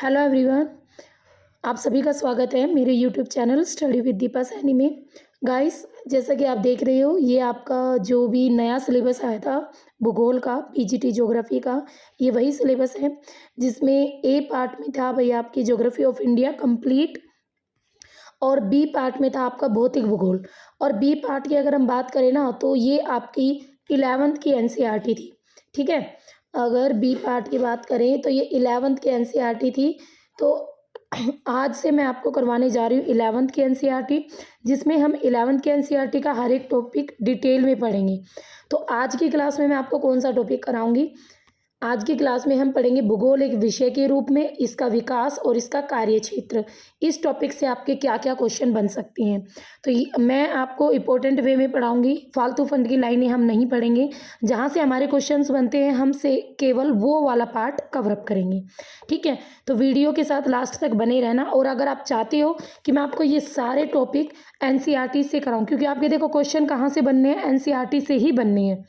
Hello everyone, आप सभी का स्वागत है मेरे YouTube channel study with Deepa Saini में। गाइस, जैसा कि आप देख रहे हो, ये आपका जो भी नया सिलेबस आया था भूगोल का, पीजीटी ज्योग्राफी का, ये वही सिलेबस है जिसमें ए पार्ट में था भाई आपकी ज्योग्राफी ऑफ इंडिया कंप्लीट, और बी पार्ट में था आपका भौतिक भूगोल। और बी पार्ट की अगर हम बात करें ना, तो ये आपकी 11वीं की एनसीईआरटी थी। ठीक है, अगर बी पार्ट की बात करें तो ये 11वीं की एनसीईआरटी थी। तो आज से मैं आपको करवाने जा रही हूँ 11वीं की एनसीईआरटी, जिसमें हम 11वीं की एनसीईआरटी का हर एक टॉपिक डिटेल में पढ़ेंगे। तो आज की क्लास में मैं आपको कौन सा टॉपिक कराऊंगी? आज की क्लास में हम पढ़ेंगे भूगोल एक विषय के रूप में, इसका विकास और इसका कार्य क्षेत्र। इस टॉपिक से आपके क्या क्या क्वेश्चन बन सकते हैं, तो मैं आपको इम्पोर्टेंट वे में पढ़ाऊंगी। फालतू फंड की लाइनें हम नहीं पढ़ेंगे। जहाँ से हमारे क्वेश्चंस बनते हैं हम से केवल वो वाला पार्ट कवर अप करेंगे। ठीक है, तो वीडियो के साथ लास्ट तक बने रहना। और अगर आप चाहते हो कि मैं आपको ये सारे टॉपिक एनसीईआरटी से कराऊँ, क्योंकि आपके देखो क्वेश्चन कहाँ से बनने हैं, एनसीईआरटी से ही बनने हैं।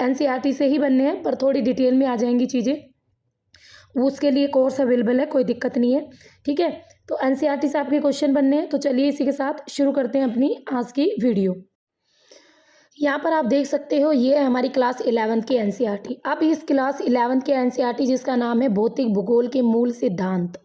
एनसीईआरटी से ही बनने हैं, पर थोड़ी डिटेल में आ जाएंगी चीज़ें। उसके लिए कोर्स अवेलेबल है, कोई दिक्कत नहीं है। ठीक है, तो एनसीईआरटी से आपके क्वेश्चन बनने हैं। तो चलिए इसी के साथ शुरू करते हैं अपनी आज की वीडियो। यहाँ पर आप देख सकते हो, ये है हमारी क्लास 11वीं की एनसीईआरटी। अब इस क्लास 11वीं के एनसीईआरटी जिसका नाम है भौतिक भूगोल के मूल सिद्धांत।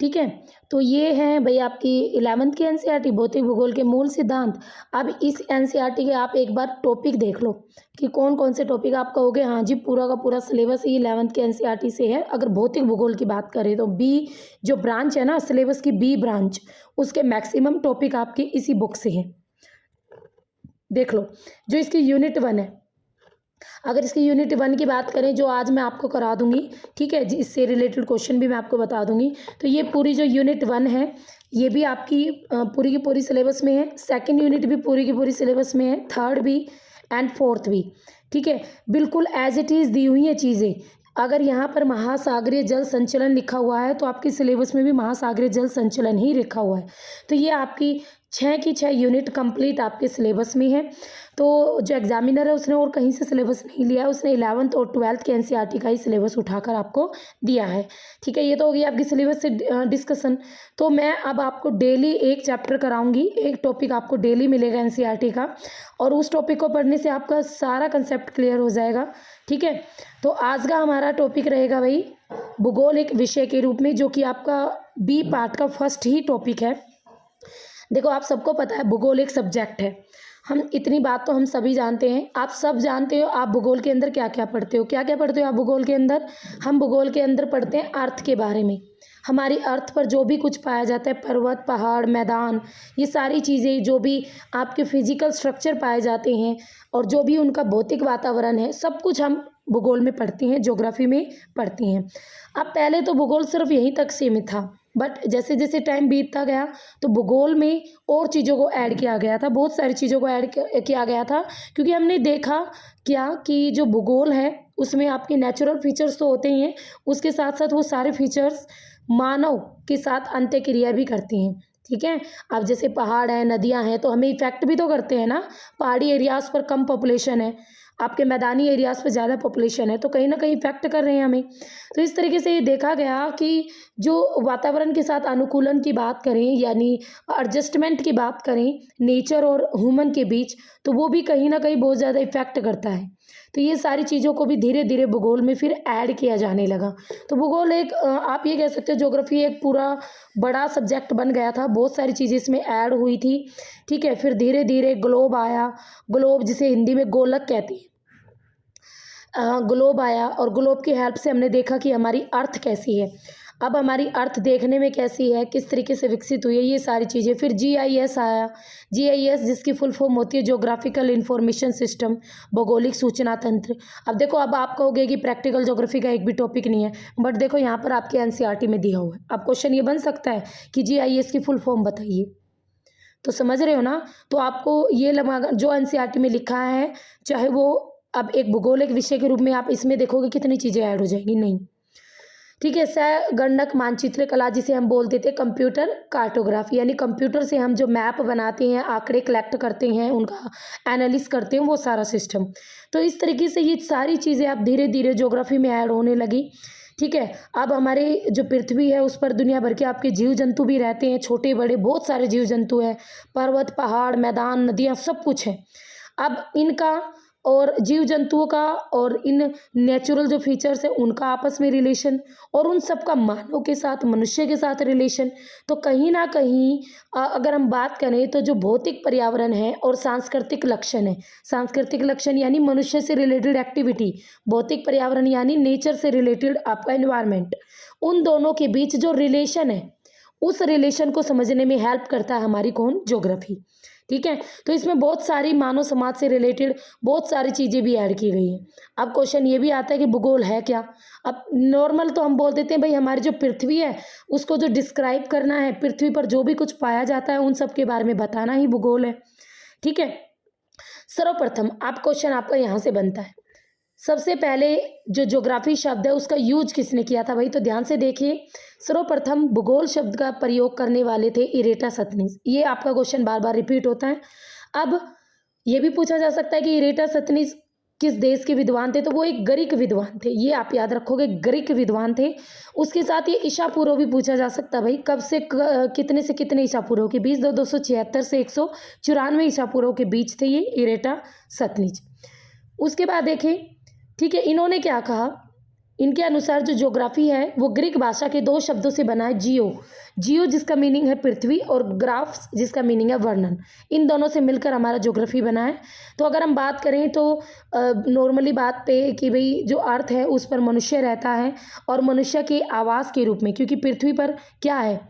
ठीक है, तो ये है भाई आपकी 11वीं की एनसीईआरटी भौतिक भूगोल के मूल सिद्धांत। अब इस एनसीईआरटी के आप एक बार टॉपिक देख लो कि कौन कौन से टॉपिक आप कहोगे हाँ जी पूरा का पूरा सिलेबस ही 11वीं की एनसीईआरटी से है। अगर भौतिक भूगोल की बात करें तो बी जो ब्रांच है ना सिलेबस की, बी ब्रांच, उसके मैक्सिमम टॉपिक आपके इसी बुक से हैं। देख लो, जो इसकी यूनिट 1 है, अगर इसकी यूनिट 1 की बात करें जो आज मैं आपको करा दूंगी, ठीक है, इससे रिलेटेड क्वेश्चन भी मैं आपको बता दूंगी। तो ये पूरी जो यूनिट 1 है ये भी आपकी पूरी की पूरी सिलेबस में है। सेकंड यूनिट भी पूरी की पूरी सिलेबस में है, थर्ड भी एंड फोर्थ भी। ठीक है, बिल्कुल एज इट इज़ दी हुई है चीज़ें। अगर यहाँ पर महासागरीय जल संचलन लिखा हुआ है तो आपके सिलेबस में भी महासागरीय जल संचलन ही लिखा हुआ है। तो ये आपकी 6 की 6 यूनिट कंप्लीट आपके सिलेबस में है। तो जो एग्जामिनर है उसने और कहीं से सिलेबस नहीं लिया है, उसने 11वीं और 12वीं के एनसीईआरटी का ही सिलेबस उठाकर आपको दिया है। ठीक है, ये तो हो गई आपकी सिलेबस से डिस्कशन। तो मैं अब आपको डेली एक चैप्टर कराऊंगी, एक टॉपिक आपको डेली मिलेगा एनसीईआरटी का, और उस टॉपिक को पढ़ने से आपका सारा कंसेप्ट क्लियर हो जाएगा। ठीक है, तो आज का हमारा टॉपिक रहेगा भाई भूगोल एक विषय के रूप में, जो कि आपका बी पार्ट का फर्स्ट ही टॉपिक है। देखो, आप सबको पता है भूगोल एक सब्जेक्ट है। हम इतनी बात तो हम सभी जानते हैं, आप सब जानते हो। आप भूगोल के अंदर क्या क्या पढ़ते हो, क्या क्या पढ़ते हो आप भूगोल के अंदर? हम भूगोल के अंदर पढ़ते हैं अर्थ के बारे में। हमारी अर्थ पर जो भी कुछ पाया जाता है, पर्वत, पहाड़, मैदान, ये सारी चीज़ें जो भी आपके फिजिकल स्ट्रक्चर पाए जाते हैं और जो भी उनका भौतिक वातावरण है, सब कुछ हम भूगोल में पढ़ते हैं, ज्योग्राफी में पढ़ते हैं। अब पहले तो भूगोल सिर्फ यहीं तक सीमित था, बट जैसे जैसे टाइम बीतता गया तो भूगोल में और चीज़ों को ऐड किया गया था, बहुत सारी चीज़ों को ऐड किया गया था। क्योंकि हमने देखा क्या कि जो भूगोल है उसमें आपके नेचुरल फीचर्स तो होते ही हैं, उसके साथ साथ वो सारे फीचर्स मानव के साथ अंत्यक्रिया भी करती हैं। ठीक है, अब जैसे पहाड़ हैं, नदियां हैं, तो हमें इफेक्ट भी तो करते हैं ना। पहाड़ी एरियाज़ पर कम पॉपुलेशन है, आपके मैदानी एरियाज़ पर ज़्यादा पॉपुलेशन है, तो कहीं ना कहीं इफेक्ट कर रहे हैं हमें। तो इस तरीके से ये देखा गया कि जो वातावरण के साथ अनुकूलन की बात करें, यानी एडजस्टमेंट की बात करें नेचर और ह्यूमन के बीच, तो वो भी कहीं ना कहीं बहुत ज़्यादा इफेक्ट करता है। तो ये सारी चीज़ों को भी धीरे धीरे भूगोल में फिर ऐड किया जाने लगा। तो भूगोल एक आप ये कह सकते हो ज्योग्राफी एक पूरा बड़ा सब्जेक्ट बन गया था, बहुत सारी चीज़ें इसमें ऐड हुई थी। ठीक है, फिर धीरे धीरे ग्लोब आया, ग्लोब जिसे हिंदी में गोलक कहते हैं। ग्लोब आया और ग्लोब की हेल्प से हमने देखा कि हमारी अर्थ कैसी है। अब हमारी अर्थ देखने में कैसी है, किस तरीके से विकसित हुई है, ये सारी चीज़ें। फिर जीआईएस आया, जीआईएस जिसकी फुल फॉर्म होती है ज्योग्राफिकल इंफॉर्मेशन सिस्टम, भौगोलिक सूचना तंत्र। अब देखो, अब आप कहोगे कि प्रैक्टिकल ज्योग्राफी का एक भी टॉपिक नहीं है, बट देखो यहाँ पर आपके एनसीईआरटी में दिया हुआ है। अब क्वेश्चन ये बन सकता है कि जीआईएस की फुल फॉर्म बताइए, तो समझ रहे हो ना। तो आपको ये लगा जो एनसीईआरटी में लिखा है, चाहे वो अब एक भूगोल एक विषय के रूप में आप इसमें देखोगे कितनी चीज़ें ऐड हो जाएंगी, नहीं। ठीक है, गणक मानचित्र कला जिसे हम बोलते थे कंप्यूटर कार्टोग्राफी, यानी कंप्यूटर से हम जो मैप बनाते हैं, आंकड़े कलेक्ट करते हैं, उनका एनालिसिस करते हैं, वो सारा सिस्टम। तो इस तरीके से ये सारी चीज़ें अब धीरे धीरे ज्योग्राफी में ऐड होने लगी। ठीक है। अब हमारी जो पृथ्वी है उस पर दुनिया भर के आपके जीव जंतु भी रहते हैं, छोटे बड़े बहुत सारे जीव जंतु हैं, पर्वत पहाड़ मैदान नदियाँ सब कुछ है। अब इनका और जीव जंतुओं का और इन नेचुरल जो फीचर्स हैं उनका आपस में रिलेशन, और उन सब का मानव के साथ मनुष्य के साथ रिलेशन। तो कहीं ना कहीं अगर हम बात करें तो जो भौतिक पर्यावरण है और सांस्कृतिक लक्षण है, सांस्कृतिक लक्षण यानी मनुष्य से रिलेटेड एक्टिविटी, भौतिक पर्यावरण यानी नेचर से रिलेटेड आपका एनवायरनमेंट, उन दोनों के बीच जो रिलेशन है उस रिलेशन को समझने में हेल्प करता है हमारी कौन, ज्योग्राफी। ठीक है। तो इसमें बहुत सारी मानव समाज से रिलेटेड बहुत सारी चीज़ें भी ऐड की गई हैं। अब क्वेश्चन ये भी आता है कि भूगोल है क्या। अब नॉर्मल तो हम बोल देते हैं भाई हमारी जो पृथ्वी है उसको जो डिस्क्राइब करना है, पृथ्वी पर जो भी कुछ पाया जाता है उन सब के बारे में बताना ही भूगोल है। ठीक है। सर्वप्रथम आप क्वेश्चन आपका यहाँ से बनता है, सबसे पहले जो ज्योग्राफी शब्द है उसका यूज किसने किया था भाई, तो ध्यान से देखिए। सर्वप्रथम भूगोल शब्द का प्रयोग करने वाले थे इरेटासथनीज। ये आपका क्वेश्चन बार बार रिपीट होता है। अब ये भी पूछा जा सकता है कि इरेटासथनीज किस देश के विद्वान थे, तो वो एक ग्रीक विद्वान थे, ये आप याद रखोगे, ग्रीक विद्वान थे। उसके साथ ये ईसा पूर्व भी पूछा जा सकता है भाई, कब से कितने से कितने ईसा पूर्व के बीच, 276 से 194 ईसा पूर्व के बीच थे ये इरेटासथनीज। उसके बाद देखें, ठीक है, इन्होंने क्या कहा, इनके अनुसार जो ज्योग्राफी है वो ग्रीक भाषा के दो शब्दों से बना है, जियो जिसका मीनिंग है पृथ्वी और ग्राफ्स जिसका मीनिंग है वर्णन, इन दोनों से मिलकर हमारा ज्योग्राफी बना है। तो अगर हम बात करें तो नॉर्मली बात पे कि भाई जो अर्थ है उस पर मनुष्य रहता है और मनुष्य के आवास के रूप में, क्योंकि पृथ्वी पर क्या है,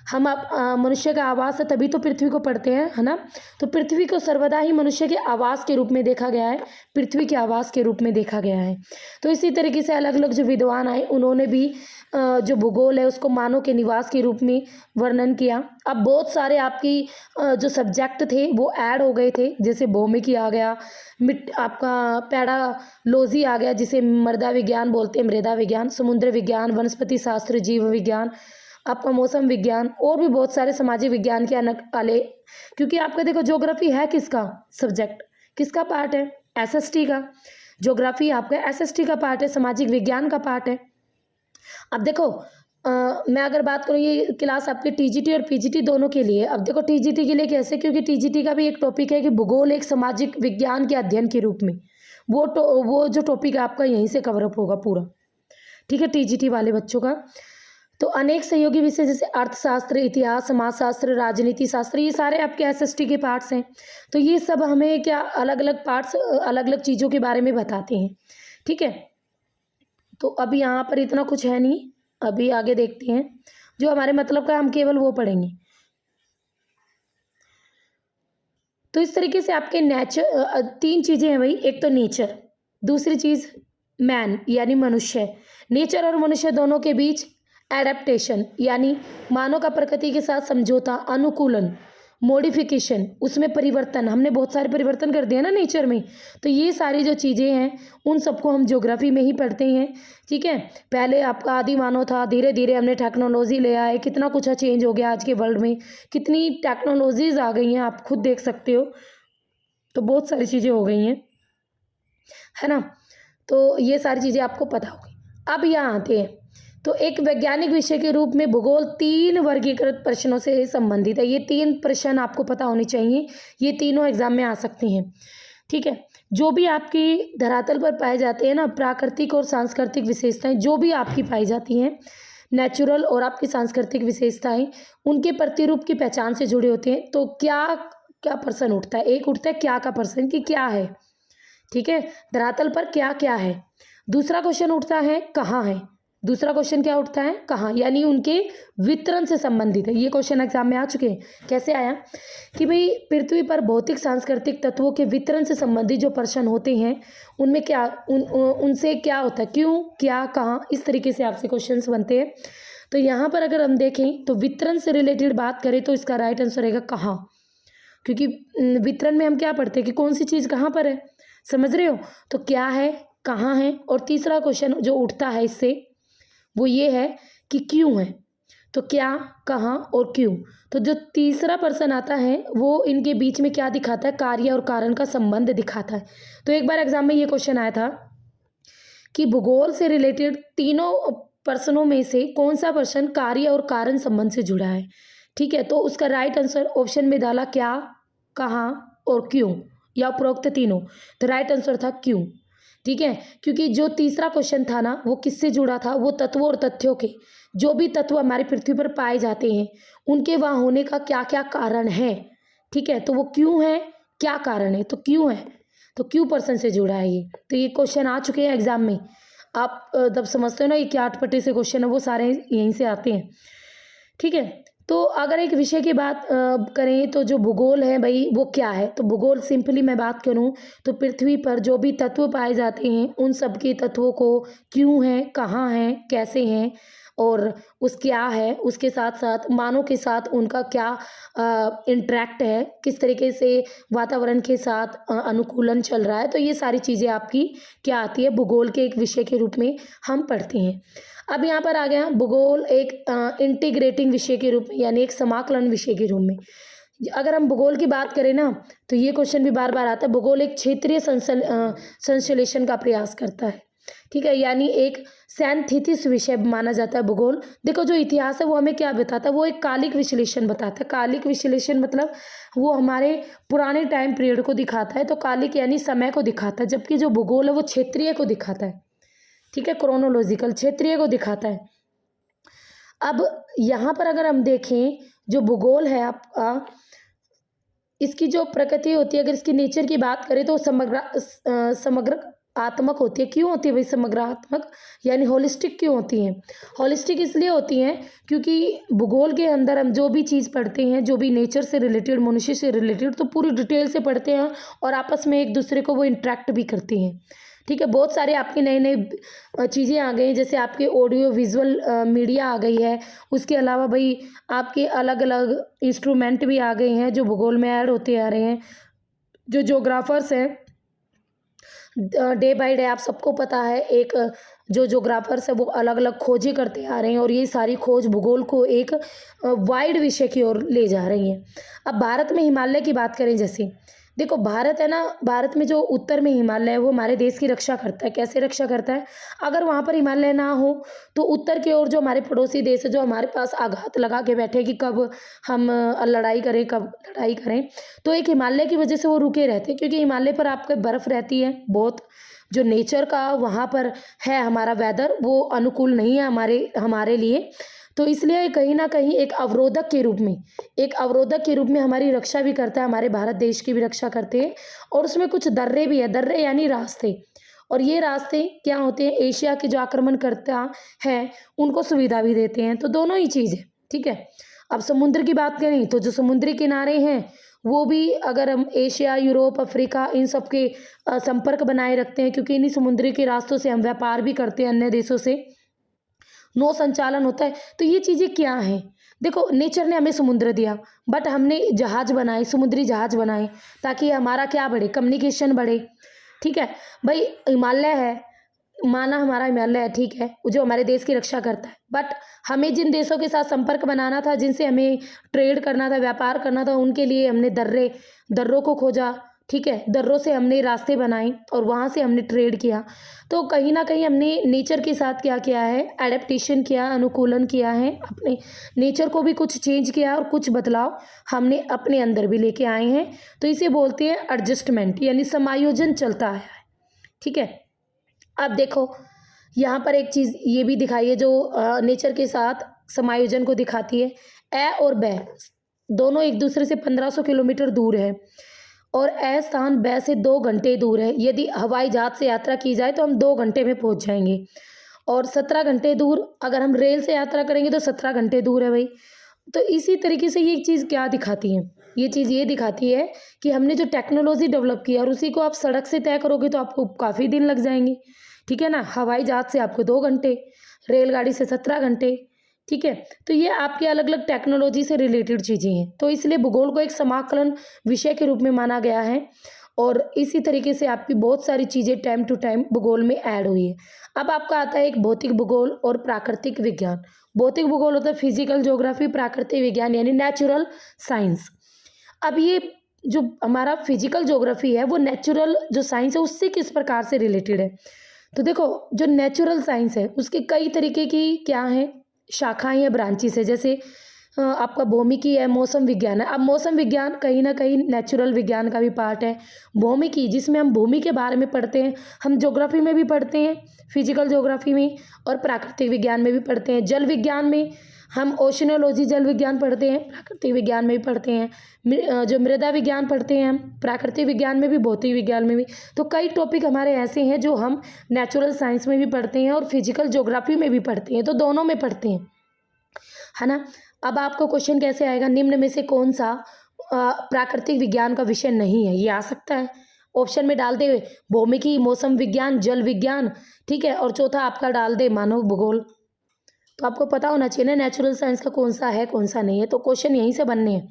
हम आप मनुष्य का आवास है तभी तो पृथ्वी को पढ़ते हैं, है ना। तो पृथ्वी को सर्वदा ही मनुष्य के आवास के रूप में देखा गया है, पृथ्वी के आवास के रूप में देखा गया है। तो इसी तरीके से अलग अलग जो विद्वान आए उन्होंने भी जो भूगोल है उसको मानव के निवास के रूप में वर्णन किया। अब बहुत सारे आपकी जो सब्जेक्ट थे वो ऐड हो गए थे, जैसे भौमिकी आ गया, आपका पैडालॉजी आ गया जिसे मृदा विज्ञान बोलते हैं, मृदा विज्ञान, समुद्र विज्ञान, वनस्पति शास्त्र, जीव विज्ञान, आपका मौसम विज्ञान, और भी बहुत सारे सामाजिक विज्ञान के वाले। क्योंकि आपका देखो ज्योग्राफी है किसका सब्जेक्ट, किसका पार्ट है, एसएसटी का। ज्योग्राफी आपका एसएसटी का पार्ट है, सामाजिक विज्ञान का पार्ट है। अब देखो मैं अगर बात करूँ, ये क्लास आपके टीजीटी और पीजीटी दोनों के लिए। अब देखो टीजीटी के लिए कैसे, क्योंकि टीजीटी का भी एक टॉपिक है कि भूगोल एक सामाजिक विज्ञान के अध्ययन के रूप में, वो जो टॉपिक है आपका यहीं से कवरअप होगा पूरा। ठीक है, टीजीटी वाले बच्चों का। तो अनेक सहयोगी विषय जैसे अर्थशास्त्र, इतिहास, समाजशास्त्र, राजनीति शास्त्र, ये सारे आपके एसएसटी के पार्ट्स हैं। तो ये सब हमें क्या अलग अलग पार्ट्स अलग अलग चीज़ों के बारे में बताते हैं। ठीक है। तो अभी यहाँ पर इतना कुछ है नहीं, अभी आगे देखते हैं जो हमारे मतलब का, हम केवल वो पढ़ेंगे। तो इस तरीके से आपके नेचर, तीन चीज़ें हैं भाई, एक तो नेचर, दूसरी चीज़ मैन यानी मनुष्य। नेचर और मनुष्य दोनों के बीच एडेप्टेशन यानी मानव का प्रकृति के साथ समझौता, अनुकूलन, मॉडिफिकेशन, उसमें परिवर्तन, हमने बहुत सारे परिवर्तन कर दिया ना नेचर में। तो ये सारी जो चीज़ें हैं उन सबको हम ज्योग्राफी में ही पढ़ते हैं। ठीक है। पहले आपका आदि मानव था, धीरे धीरे हमने टेक्नोलॉजी ले आए, कितना कुछ चेंज हो गया आज के वर्ल्ड में, कितनी टेक्नोलॉजीज आ गई हैं, आप खुद देख सकते हो। तो बहुत सारी चीज़ें हो गई हैं, है ना। तो ये सारी चीज़ें आपको पता होगी। अब यहाँ आते हैं, तो एक वैज्ञानिक विषय के रूप में भूगोल 3 वर्गीकृत प्रश्नों से संबंधित है। ये 3 प्रश्न आपको पता होने चाहिए, ये तीनों एग्जाम में आ सकते हैं। ठीक है। जो भी आपकी धरातल पर पाए जाते हैं ना, प्राकृतिक और सांस्कृतिक विशेषताएं जो भी आपकी पाई जाती हैं, नेचुरल और आपकी सांस्कृतिक विशेषताएं, उनके प्रतिरूप की पहचान से जुड़े होते हैं। तो क्या क्या प्रश्न उठता है, एक उठता है क्या का प्रश्न कि क्या है। ठीक है, धरातल पर क्या क्या है। दूसरा क्वेश्चन उठता है कहाँ है, दूसरा क्वेश्चन क्या उठता है कहाँ, यानी उनके वितरण से संबंधित है। ये क्वेश्चन एग्जाम में आ चुके हैं। कैसे आया कि भाई पृथ्वी पर भौतिक सांस्कृतिक तत्वों के वितरण से संबंधित जो प्रश्न होते हैं उनमें क्या उनसे क्या होता है, क्यों, क्या, कहाँ, इस तरीके से आपसे क्वेश्चंस बनते हैं। तो यहाँ पर अगर हम देखें तो वितरण से रिलेटेड बात करें तो इसका राइट आंसर रहेगा कहाँ, क्योंकि वितरण में हम क्या पढ़ते हैं कि कौन सी चीज़ कहाँ पर है, समझ रहे हो। तो क्या है, कहाँ है। और तीसरा क्वेश्चन जो उठता है इससे वो ये है कि क्यों है। तो क्या, कहाँ और क्यों। तो जो तीसरा पर्सन आता है वो इनके बीच में क्या दिखाता है, कार्य और कारण का संबंध दिखाता है। तो एक बार एग्जाम में ये क्वेश्चन आया था कि भूगोल से रिलेटेड तीनों पर्सनों में से कौन सा पर्सन कार्य और कारण संबंध से जुड़ा है। ठीक है, तो उसका राइट आंसर ऑप्शन में डाला क्या, कहाँ और क्यों, या उपरोक्त तीनों। तो राइट आंसर था क्यों। ठीक है, क्योंकि जो तीसरा क्वेश्चन था ना वो किससे जुड़ा था, वो तत्वों और तथ्यों के, जो भी तत्व हमारी पृथ्वी पर पाए जाते हैं उनके वहाँ होने का क्या क्या कारण है। ठीक है, तो वो क्यों है, क्या कारण है, तो क्यों है, तो क्यों पर्सन से जुड़ा है ये। तो ये क्वेश्चन आ चुके हैं एग्जाम में। आप जब समझते हो ना ये क्या आठ से क्वेश्चन है वो सारे यहीं से आते हैं। ठीक है, तो अगर एक विषय की बात करें तो जो भूगोल है भाई वो क्या है, तो भूगोल सिंपली मैं बात करूं तो पृथ्वी पर जो भी तत्व पाए जाते हैं उन सब के तत्वों को क्यों है, कहाँ हैं, कैसे हैं और उस क्या है, उसके साथ साथ मानव के साथ उनका क्या इंटरेक्ट है, किस तरीके से वातावरण के साथ अनुकूलन चल रहा है। तो ये सारी चीज़ें आपकी क्या आती है, भूगोल के एक विषय के रूप में हम पढ़ते हैं। अब यहाँ पर आ गया भूगोल एक इंटीग्रेटिंग विषय के रूप में, यानी एक समाकलन विषय के रूप में। अगर हम भूगोल की बात करें ना तो ये क्वेश्चन भी बार बार आता है, भूगोल एक क्षेत्रीय संश्लेषण का प्रयास करता है। ठीक है, यानी एक सैनथेसिस विषय माना जाता है भूगोल। देखो जो इतिहास है वो हमें क्या बताता है, वो एक कालिक विश्लेषण बताता है। कालिक विश्लेषण मतलब वो हमारे पुराने टाइम पीरियड को दिखाता है, तो कालिक यानी समय को दिखाता है, जबकि जो भूगोल है वो क्षेत्रीय को दिखाता है। ठीक है, क्रोनोलॉजिकल क्षेत्रीय को दिखाता है। अब यहाँ पर अगर हम देखें जो भूगोल है आपका, इसकी जो प्रकृति होती है, अगर इसकी नेचर की बात करें तो समग्र आत्मक होती है। क्यों होती है भाई समग्रात्मक, यानी होलिस्टिक क्यों होती हैं। होलिस्टिक इसलिए होती हैं क्योंकि भूगोल के अंदर हम जो भी चीज़ पढ़ते हैं, जो भी नेचर से रिलेटेड, मनुष्य से रिलेटेड, तो पूरी डिटेल से पढ़ते हैं और आपस में एक दूसरे को वो इंटरेक्ट भी करती हैं। ठीक है, बहुत सारे आपकी नई नई चीज़ें आ गई हैं, जैसे आपके ऑडियो विजुअल मीडिया आ गई है। उसके अलावा भाई आपके अलग अलग इंस्ट्रूमेंट भी आ गए हैं जो भूगोल में ऐड होते आ रहे हैं। जो जोग्राफर्स हैं डे बाय डे, आप सबको पता है, एक जो जोग्राफर्स है वो अलग अलग खोजें करते आ रहे हैं और ये सारी खोज भूगोल को एक वाइड विषय की ओर ले जा रही हैं। अब भारत में हिमालय की बात करें, जैसे देखो भारत है ना, भारत में जो उत्तर में हिमालय है वो हमारे देश की रक्षा करता है। कैसे रक्षा करता है, अगर वहाँ पर हिमालय ना हो तो उत्तर की ओर जो हमारे पड़ोसी देश है जो हमारे पास आघात लगा के बैठे कि कब हम लड़ाई करें, कब लड़ाई करें, तो एक हिमालय की वजह से वो रुके रहते हैं, क्योंकि हिमालय पर आपके बर्फ़ रहती है बहुत। जो नेचर का वहाँ पर है, हमारा वेदर वो अनुकूल नहीं है हमारे लिए, तो इसलिए कहीं ना कहीं एक अवरोधक के रूप में हमारी रक्षा भी करता है, हमारे भारत देश की भी रक्षा करते हैं। और उसमें कुछ दर्रे भी है, दर्रे यानी रास्ते, और ये रास्ते क्या होते हैं, एशिया के जो आक्रमणकर्ता हैं उनको सुविधा भी देते हैं। तो दोनों ही चीज़ है। ठीक है, अब समुद्र की बात करें तो जो समुद्री किनारे हैं वो भी, अगर हम एशिया, यूरोप, अफ्रीका इन सब के संपर्क बनाए रखते हैं, क्योंकि इन्हीं समुद्री के रास्तों से हम व्यापार भी करते हैं, अन्य देशों से नौ संचालन होता है। तो ये चीज़ें क्या हैं, देखो नेचर ने हमें समुद्र दिया, बट हमने जहाज़ बनाए, समुद्री जहाज़ बनाए, ताकि हमारा क्या बढ़े, कम्युनिकेशन बढ़े। ठीक है भाई, हिमालय है, माना हमारा हिमालय है, ठीक है, जो हमारे देश की रक्षा करता है, बट हमें जिन देशों के साथ संपर्क बनाना था, जिनसे हमें ट्रेड करना था, व्यापार करना था, उनके लिए हमने दर्रों को खोजा। ठीक है, दर्रों से हमने रास्ते बनाए और वहाँ से हमने ट्रेड किया। तो कहीं ना कहीं हमने नेचर के साथ क्या किया है, एडेप्टेशन किया, अनुकूलन किया है, अपने नेचर को भी कुछ चेंज किया और कुछ बदलाव हमने अपने अंदर भी लेके आए हैं। तो इसे बोलते हैं एडजस्टमेंट, यानी समायोजन चलता आया है। ठीक है, अब देखो यहाँ पर एक चीज़ ये भी दिखाई है जो नेचर के साथ समायोजन को दिखाती है। ए और बै दोनों एक दूसरे से 1500 किलोमीटर दूर है और ए स्थान बै से 2 घंटे दूर है। यदि हवाई जहाज से यात्रा की जाए तो हम 2 घंटे में पहुँच जाएंगे, और 17 घंटे दूर अगर हम रेल से यात्रा करेंगे तो 17 घंटे दूर है भाई। तो इसी तरीके से ये चीज़ क्या दिखाती है, ये चीज़ ये दिखाती है कि हमने जो टेक्नोलॉजी डेवलप की है और उसी को आप सड़क से तय करोगे तो आपको काफ़ी दिन लग जाएंगे। ठीक है ना, हवाई जहाज से आपको 2 घंटे, रेलगाड़ी से 17 घंटे। ठीक है, तो ये आपकी अलग अलग टेक्नोलॉजी से रिलेटेड चीज़ें हैं। तो इसलिए भूगोल को एक समाकलन विषय के रूप में माना गया है, और इसी तरीके से आपकी बहुत सारी चीज़ें टाइम टू टाइम भूगोल में ऐड हुई है। अब आपका आता है एक भौतिक भूगोल और प्राकृतिक विज्ञान। भौतिक भूगोल होता है फिजिकल ज्योग्राफी, प्राकृतिक विज्ञान यानी नेचुरल साइंस। अब ये जो हमारा फिजिकल ज्योग्राफी है वो नेचुरल जो साइंस है उससे किस प्रकार से रिलेटेड है, तो देखो जो नेचुरल साइंस है उसके कई तरीके की क्या है, शाखाएं या ब्रांचेस है। जैसे आपका भौमिकी है, मौसम विज्ञान है। अब मौसम विज्ञान कहीं ना कहीं नेचुरल विज्ञान का भी पार्ट है। भौमिकी जिसमें हम भूमि के बारे में पढ़ते हैं, हम ज्योग्राफी में भी पढ़ते हैं, फिजिकल ज्योग्राफी में, और प्राकृतिक विज्ञान में भी पढ़ते हैं। जल विज्ञान में हम ओशनोलॉजी जल विज्ञान पढ़ते हैं, प्राकृतिक विज्ञान में भी पढ़ते हैं। जो मृदा विज्ञान पढ़ते हैं हम, प्राकृतिक विज्ञान में भी, भौतिक विज्ञान में भी। तो कई टॉपिक हमारे ऐसे हैं जो हम नेचुरल साइंस में भी पढ़ते हैं और फिजिकल ज्योग्राफी में भी पढ़ते हैं, तो दोनों में पढ़ते हैं, है ना। अब आपको क्वेश्चन कैसे आएगा, निम्न में से कौन सा प्राकृतिक विज्ञान का विषय नहीं है, ये आ सकता है ऑप्शन में डाल दे भौमिकी, मौसम विज्ञान, जल विज्ञान, ठीक है, और चौथा आपका डाल दे मानव भूगोल। तो आपको पता होना चाहिए ना नेचुरल साइंस का कौन सा है कौन सा नहीं है, तो क्वेश्चन यहीं से बनने हैं।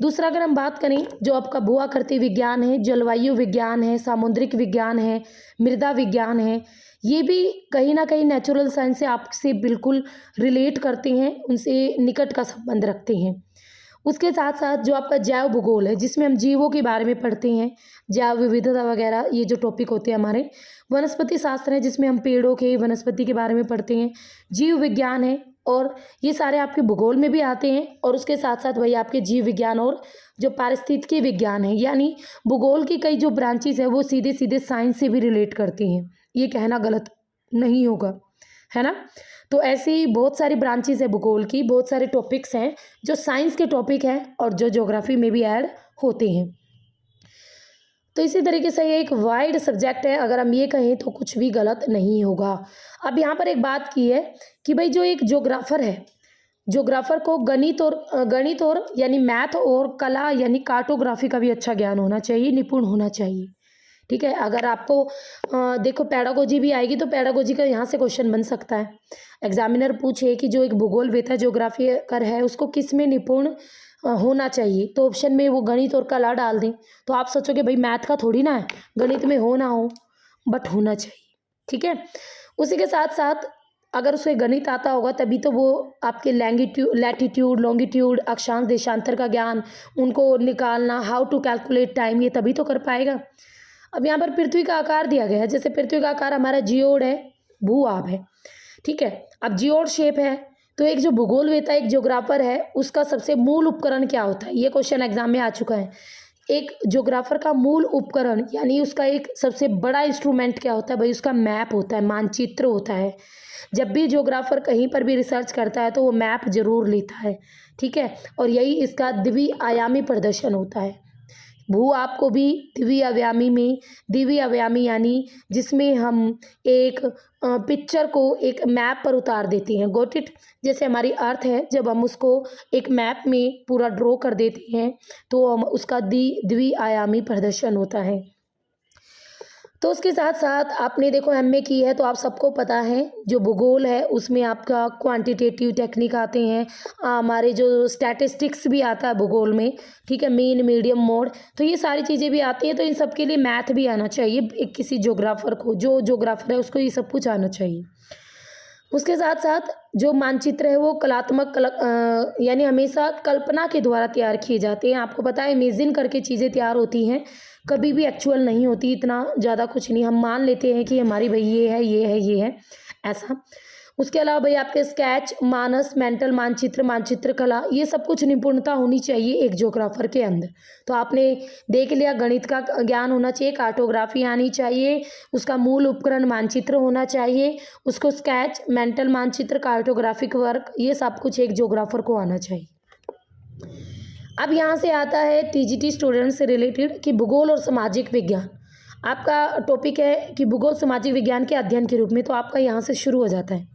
दूसरा अगर हम बात करें, जो आपका भू आकृति विज्ञान है, जलवायु विज्ञान है, सामुद्रिक विज्ञान है, मृदा विज्ञान है, ये भी कहीं ना कहीं नेचुरल साइंस से आपसे बिल्कुल रिलेट करते हैं, उनसे निकट का संबंध रखते हैं। उसके साथ साथ जो आपका जैव भूगोल है, जिसमें हम जीवों के बारे में पढ़ते हैं, जैव विविधता वगैरह, ये जो टॉपिक होते हैं हमारे। वनस्पति शास्त्र है, जिसमें हम पेड़ों के, वनस्पति के बारे में पढ़ते हैं। जीव विज्ञान है, और ये सारे आपके भूगोल में भी आते हैं। और उसके साथ साथ वही आपके जीव विज्ञान और जो पारिस्थितिकी विज्ञान है, यानी भूगोल की कई जो ब्रांचेस है वो सीधे सीधे साइंस से भी रिलेट करती हैं, ये कहना गलत नहीं होगा, है ना। तो ऐसी बहुत सारी ब्रांचेस है भूगोल की, बहुत सारे टॉपिक्स हैं जो साइंस के टॉपिक हैं और जो ज्योग्राफी में भी ऐड होते हैं। तो इसी तरीके से ये एक वाइड सब्जेक्ट है, अगर हम ये कहें तो कुछ भी गलत नहीं होगा। अब यहाँ पर एक बात की है कि भाई जो एक ज्योग्राफर है, ज्योग्राफर को गणित और यानी मैथ और कला यानी कार्टोग्राफी का भी अच्छा ज्ञान होना चाहिए, निपुण होना चाहिए, ठीक है। अगर आपको देखो पेडागोजी भी आएगी, तो पेडागोजी का यहाँ से क्वेश्चन बन सकता है। एग्जामिनर पूछे कि जो एक भूगोलवेता ज्योग्राफिकर है उसको किस में निपुण होना चाहिए, तो ऑप्शन में वो गणित और कला डाल दें, तो आप सोचोगे भाई मैथ का थोड़ी ना है, गणित में हो ना हो, बट होना चाहिए, ठीक है। उसी के साथ साथ अगर उसे गणित आता होगा तभी तो वो आपके लैटिट्यूड, लॉन्गिट्यूड, अक्षांश देशांतर का ज्ञान, उनको निकालना, हाउ टू कैलकुलेट टाइम, ये तभी तो कर पाएगा। अब यहाँ पर पृथ्वी का आकार दिया गया है, जैसे पृथ्वी का आकार हमारा जियोड है, भू आब है, ठीक है। अब जियोड शेप है, तो एक जो भूगोलवेता, एक ज्योग्राफर है, उसका सबसे मूल उपकरण क्या होता है, ये क्वेश्चन एग्जाम में आ चुका है। एक ज्योग्राफर का मूल उपकरण यानी उसका एक सबसे बड़ा इंस्ट्रूमेंट क्या होता है भाई, उसका मैप होता है, मानचित्र होता है। जब भी ज्योग्राफर कहीं पर भी रिसर्च करता है तो वो मैप जरूर लेता है, ठीक है, और यही इसका द्विआयामी प्रदर्शन होता है। भू आपको भी द्विआयामी यानी जिसमें हम एक पिक्चर को एक मैप पर उतार देते हैं, गोट इट। जैसे हमारी अर्थ है, जब हम उसको एक मैप में पूरा ड्रॉ कर देते हैं तो हम उसका द्विआयामी प्रदर्शन होता है। तो उसके साथ साथ आपने देखो एमए की है तो आप सबको पता है जो भूगोल है उसमें आपका क्वांटिटेटिव टेक्निक आते हैं, हमारे जो स्टैटिस्टिक्स भी आता है भूगोल में, ठीक है, मीन, मीडियम, मोड, तो ये सारी चीज़ें भी आती हैं। तो इन सब के लिए मैथ भी आना चाहिए एक किसी ज्योग्राफर को, जो ज्योग्राफर है उसको ये सब कुछ आना चाहिए। उसके साथ साथ जो मानचित्र है वो यानी हमेशा कल्पना के द्वारा तैयार किए जाते हैं। आपको पता है इमेजिन करके चीज़ें तैयार होती हैं, कभी भी एक्चुअल नहीं होती, इतना ज़्यादा कुछ नहीं, हम मान लेते हैं कि हमारी भाई ये है ये है ये है ऐसा। उसके अलावा भाई आपके स्केच, मानस, मेंटल मानचित्र कला, ये सब कुछ निपुणता होनी चाहिए एक ज्योग्राफर के अंदर। तो आपने देख लिया गणित का ज्ञान होना चाहिए, कार्टोग्राफी आनी चाहिए, उसका मूल उपकरण मानचित्र होना चाहिए, उसको स्केच, मेंटल मानचित्र, कार्टोग्राफिक वर्क, ये सब कुछ एक ज्योग्राफर को आना चाहिए। अब यहाँ से आता है टीजीटी स्टूडेंट से रिलेटेड कि भूगोल और सामाजिक विज्ञान, आपका टॉपिक है कि भूगोल सामाजिक विज्ञान के अध्ययन के रूप में, तो आपका यहाँ से शुरू हो जाता है,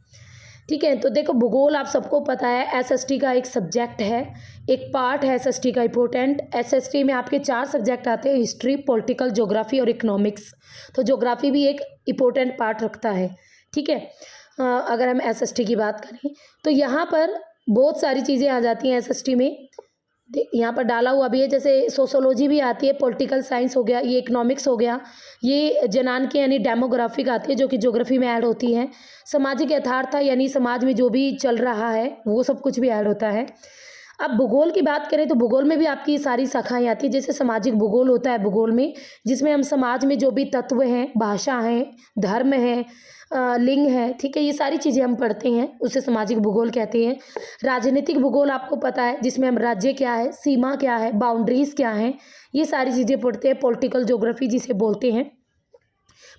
ठीक है। तो देखो भूगोल आप सबको पता है एसएसटी का एक सब्जेक्ट है, एक पार्ट है एसएसटी का इंपॉर्टेंट। एसएसटी में आपके 4 सब्जेक्ट आते हैं, हिस्ट्री, पॉलिटिकल, ज्योग्राफी और इकोनॉमिक्स। तो ज्योग्राफी भी एक इंपॉर्टेंट पार्ट रखता है, ठीक है। अगर हम एसएसटी की बात करें तो यहाँ पर बहुत सारी चीज़ें आ जाती हैं एसएसटी में, यहाँ पर डाला हुआ भी है, जैसे सोशोलॉजी भी आती है, पॉलिटिकल साइंस हो गया, ये इकोनॉमिक्स हो गया, ये जनानकी यानी डेमोग्राफिक आती है जो कि ज्योग्राफी में ऐड होती है, सामाजिक यथार्थ यानी समाज में जो भी चल रहा है वो सब कुछ भी ऐड होता है। अब भूगोल की बात करें तो भूगोल में भी आपकी सारी शाखाएँ आती हैं, जैसे सामाजिक भूगोल होता है भूगोल में, जिसमें हम समाज में जो भी तत्व हैं, भाषा है, धर्म है, लिंग है, ठीक है, ये सारी चीज़ें हम पढ़ते हैं, उसे सामाजिक भूगोल कहते हैं। राजनीतिक भूगोल आपको पता है, जिसमें हम राज्य क्या है, सीमा क्या है, बाउंड्रीज़ क्या हैं, ये सारी चीज़ें पढ़ते हैं। पॉलिटिकल ज्योग्राफी जिसे बोलते हैं,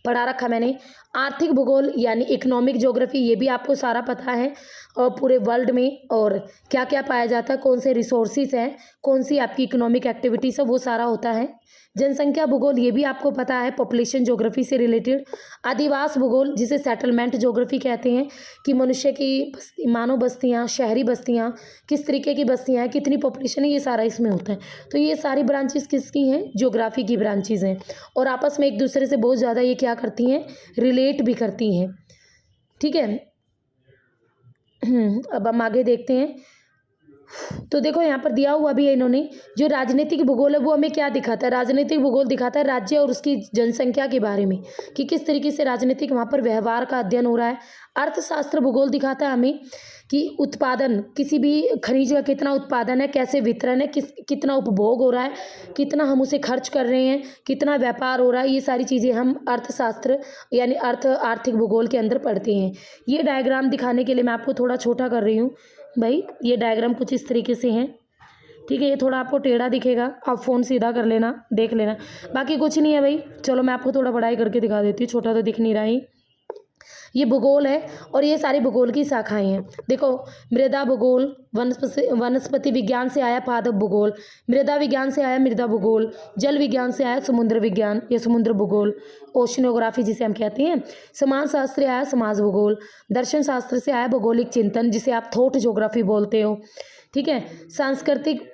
पढ़ा रखा मैंने। आर्थिक भूगोल यानी इकोनॉमिक ज्योग्राफी, ये भी आपको सारा पता है, और पूरे वर्ल्ड में और क्या क्या पाया जाता है, कौन से रिसोर्सेज हैं, कौन सी आपकी इकोनॉमिक एक्टिविटीज़ है, वो सारा होता है। जनसंख्या भूगोल, ये भी आपको पता है, पॉपुलेशन ज्योग्राफी से रिलेटेड। आदिवास भूगोल जिसे सेटलमेंट ज्योग्राफी कहते हैं, कि मनुष्य की मानव बस्तियाँ, शहरी बस्तियाँ, किस तरीके की बस्तियाँ हैं, कितनी पॉपुलेशन है, ये सारा इसमें होता है। तो ये सारी ब्रांचेस किसकी हैं? ज्योग्राफी की ब्रांचेज हैं, और आपस में एक दूसरे से बहुत ज़्यादा ये क्या करती हैं, रिलेट भी करती हैं, ठीक है। अब हम आगे देखते हैं। तो देखो यहाँ पर दिया हुआ भी है इन्होंने, जो राजनीतिक भूगोल है वो हमें क्या दिखाता है? राजनीतिक भूगोल दिखाता है राज्य और उसकी जनसंख्या के बारे में, कि किस तरीके से राजनीतिक वहाँ पर व्यवहार का अध्ययन हो रहा है। अर्थशास्त्र भूगोल दिखाता है हमें कि उत्पादन, किसी भी खनिज का कितना उत्पादन है, कैसे वितरण है, कितना उपभोग हो रहा है, कितना हम उसे खर्च कर रहे हैं, कितना व्यापार हो रहा है, ये सारी चीज़ें हम अर्थशास्त्र यानी आर्थिक भूगोल के अंदर पढ़ते हैं। ये डायग्राम दिखाने के लिए मैं आपको थोड़ा छोटा कर रही हूँ भाई, ये डायग्राम कुछ इस तरीके से हैं, ठीक है। ये थोड़ा आपको टेढ़ा दिखेगा, आप फ़ोन सीधा कर लेना, देख लेना, बाकी कुछ नहीं है भाई। चलो मैं आपको थोड़ा बड़ा ही करके दिखा देती हूँ, छोटा तो दिख नहीं रहा ही। ये भूगोल है, और ये सारी भूगोल की शाखाएं हैं। देखो, मृदा भूगोल, वनस्पति विज्ञान से आया पादप भूगोल, मृदा विज्ञान से आया मृदा भूगोल, जल विज्ञान से आया समुद्र विज्ञान या समुद्र भूगोल, ओशनोग्राफी जिसे हम कहते हैं। समाज शास्त्र से आया समाज भूगोल, दर्शन शास्त्र से आया भौगोलिक चिंतन जिसे आप थॉट ज्योग्राफी बोलते हो, ठीक है। सांस्कृतिक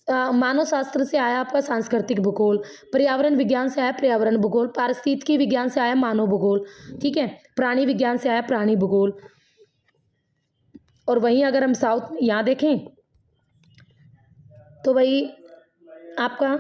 मानव शास्त्र से आया आपका सांस्कृतिक भूगोल, पर्यावरण विज्ञान से आया पर्यावरण भूगोल, पारिस्थितिकी विज्ञान से आया मानव भूगोल, ठीक है। प्राणी विज्ञान से आया प्राणी भूगोल। और वहीं अगर हम साउथ यहाँ देखें तो वही आपका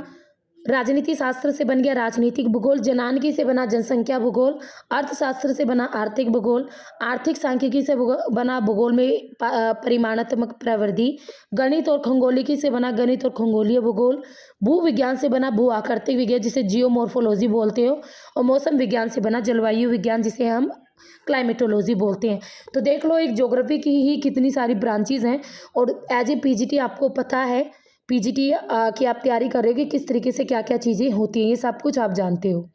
राजनीति शास्त्र से बन गया राजनीतिक भूगोल, जनानकी से बना जनसंख्या भूगोल, अर्थशास्त्र से बना आर्थिक भूगोल, आर्थिक सांख्यिकी से बना भूगोल में परिमाणात्मक प्रवृत्ति, गणित और खगोलिकी से बना गणित और खगोलीय भूगोल, भू विज्ञान से बना भू आकृतिक विज्ञान जिसे जियोमॉर्फोलॉजी बोलते हो, और मौसम विज्ञान से बना जलवायु विज्ञान जिसे हम क्लाइमेटोलॉजी बोलते हैं। तो देख लो, एक ज्योग्राफी की ही कितनी सारी ब्रांचेज हैं, और एज ए पीजीटी आपको पता है, पीजीटी की आप तैयारी कर रहे हो कि किस तरीके से क्या क्या चीज़ें होती हैं, ये सब कुछ आप जानते हो,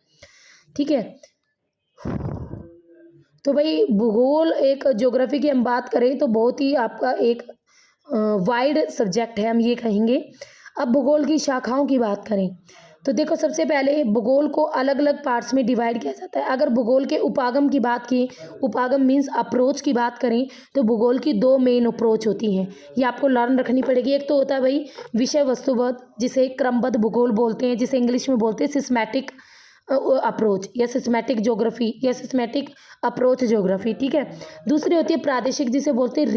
ठीक है। तो भाई भूगोल, एक ज्योग्राफी की हम बात करें तो बहुत ही आपका एक वाइड सब्जेक्ट है, हम ये कहेंगे। अब भूगोल की शाखाओं की बात करें तो देखो, सबसे पहले भूगोल को अलग अलग पार्ट्स में डिवाइड किया जाता है। अगर भूगोल के उपागम की बात की, उपागम मीन्स अप्रोच की बात करें, तो भूगोल की दो मेन अप्रोच होती हैं, ये आपको लर्न रखनी पड़ेगी। एक तो होता है भाई विषय वस्तुगत, जिसे क्रमबद्ध भूगोल बोलते हैं, जिसे इंग्लिश में बोलते हैं सिस्टमैटिक अप्रोच या सिस्टमैटिक ज्योग्राफी या सिस्टमैटिक अप्रोच ज्योग्राफी, ठीक है। दूसरी होती है प्रादेशिक, जिसे बोलते हैं